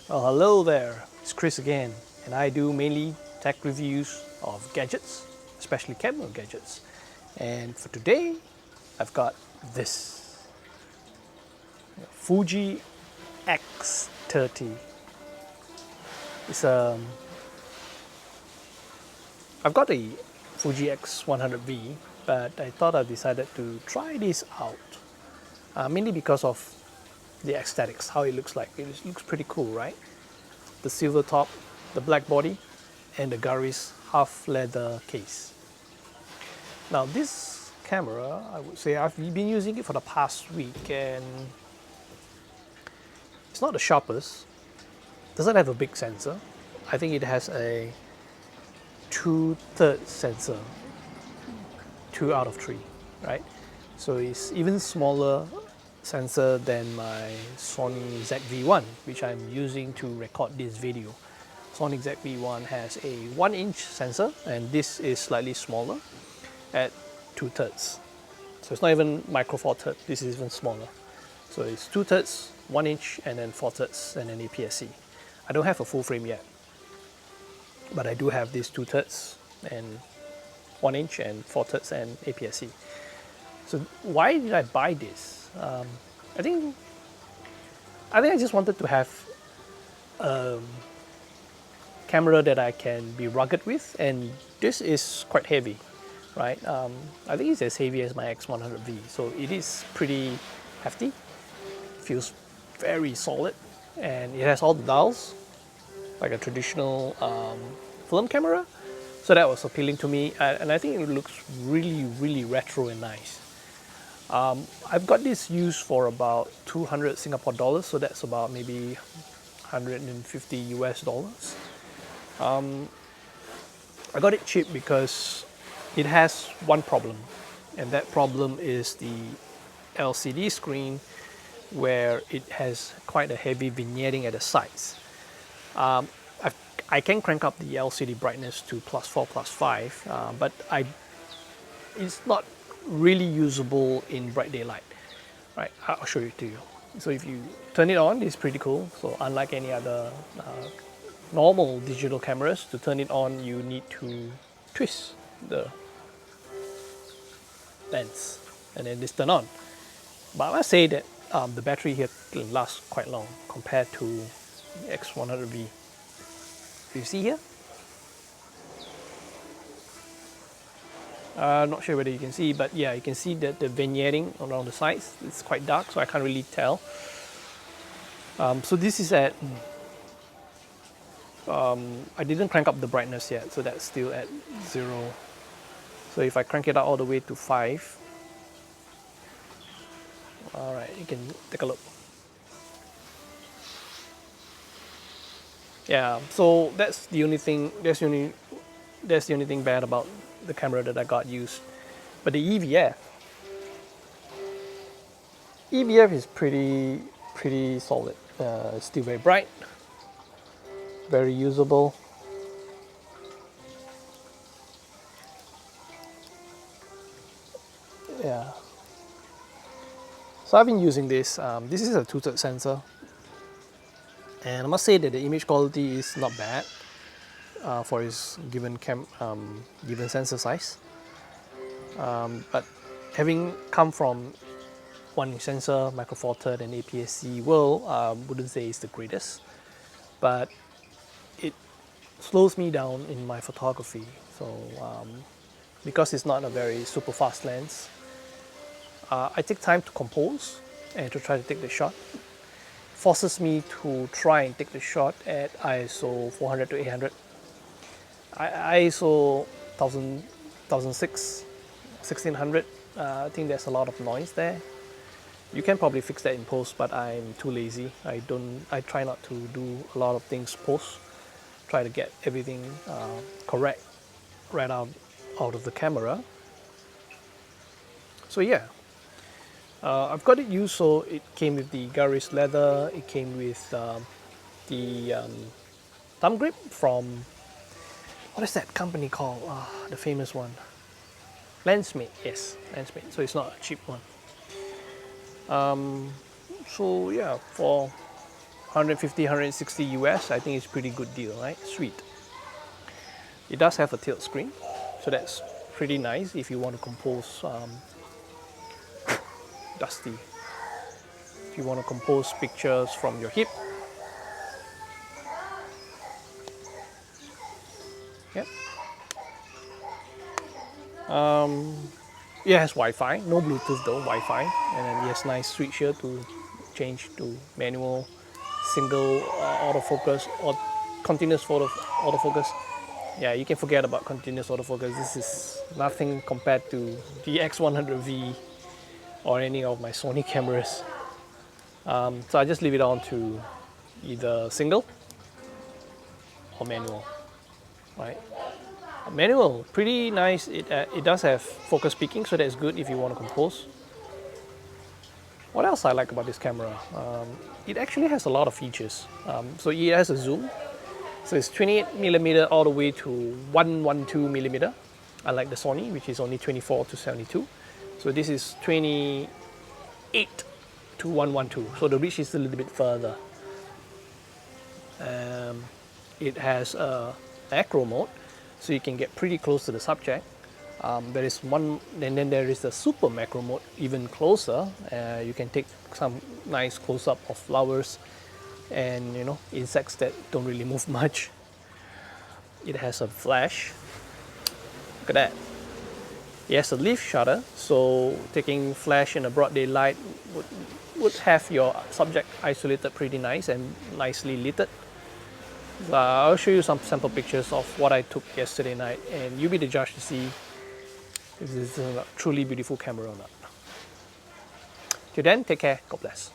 Well, hello there, it's Chris again, and I do mainly tech reviews of gadgets, especially camera gadgets. And for today, I've got this Fuji X30. It's I've got a Fuji X100V, but I thought I decided to try this out, mainly because of the aesthetics, how it looks like. It looks pretty cool, right? The silver top, the black body, and the Garis half leather case. Now this camera, I would say I've been using it for the past week, and it's not the sharpest. Doesn't have a big sensor. I think it has a 2/3 sensor, 2 out of 3, right? So it's even smaller sensor than my Sony ZV-1, which I'm using to record this video. Sony ZV-1 has a 1-inch sensor, and this is slightly smaller at 2/3. So it's not even micro 4/3, this is even smaller. So it's 2/3, 1-inch, and then 4/3, and then APS-C. I don't have a full frame yet, but I do have this 2/3 and 1-inch and 4/3 and APS-C. So why did I buy this? I think I just wanted to have a camera that I can be rugged with, and this is quite heavy, right? I think it's as heavy as my X100V, so it is pretty hefty. Feels very solid, and it has all the dials like a traditional film camera. So that was appealing to me, and I think it looks really retro and nice. I've got this used for about 200 Singapore dollars, so that's about maybe 150 US dollars. I got it cheap because it has one problem, and that problem is the LCD screen, where it has quite a heavy vignetting at the sides. I can crank up the LCD brightness to +4, +5, but it's not really usable in bright daylight. Right, I'll show it to you. So if you turn it on, it's pretty cool. So unlike any other normal digital cameras, to turn it on, you need to twist the lens, and then this turn on. But I must say that the battery here can last quite long compared to X100V. You see here? Not sure whether you can see, but yeah, you can see that the vignetting around the sides, it's quite dark, so I can't really tell. So this is at, I didn't crank up the brightness yet, so that's still at 0. So if I crank it up all the way to 5, all right, you can take a look. Yeah, so that's the only thing. That's the only thing bad about the camera that I got used. But the EVF is pretty solid. It's still very bright, very usable. Yeah. So I've been using this. This is a 2/3 sensor, and I must say that the image quality is not bad for its given sensor size. But having come from 1-inch sensor, micro four third, and APS-C, wouldn't say it's the greatest, but it slows me down in my photography. So because it's not a very super fast lens, I take time to compose and to try to take the shot. Forces me to try and take the shot at ISO 400 to 800. ISO 1000, 1006, 1600, I think there's a lot of noise there. You can probably fix that in post, but I'm too lazy. I try not to do a lot of things post. Try to get everything correct right out of the camera. So yeah, I've got it used. So it came with the Garis leather. It came with the thumb grip from, what is that company called? The famous one. Lensmate, yes, Lensmate. So it's not a cheap one. So yeah, for 150, 160 US, I think it's a pretty good deal, right? Sweet. It does have a tilt screen, so that's pretty nice if you want to compose dusty. If you want to compose pictures from your hip. Yep. It has Wi-Fi, no Bluetooth though, Wi-Fi, and then it has nice switch here to change to manual, single autofocus or continuous autofocus. Yeah, you can forget about continuous autofocus. This is nothing compared to the X100V or any of my Sony cameras. So I just leave it on to either single or manual, right? Manual, pretty nice. It does have focus peaking, so that's good if you want to compose. What else I like about this camera? It actually has a lot of features. So it has a zoom. So it's 28mm all the way to 112mm. Unlike the Sony, which is only 24 to 72. So this is 28 to 112. So the reach is a little bit further. It has a macro mode, so you can get pretty close to the subject. There is one, and then there is the super macro mode, even closer. You can take some nice close-up of flowers and insects that don't really move much. It has a flash. Look at that. It has a leaf shutter, so taking flash in a broad daylight would have your subject isolated pretty nice and nicely lit. I'll show you some sample pictures of what I took yesterday night, and you be the judge to see if this is a truly beautiful camera or not. Till then, take care. God bless.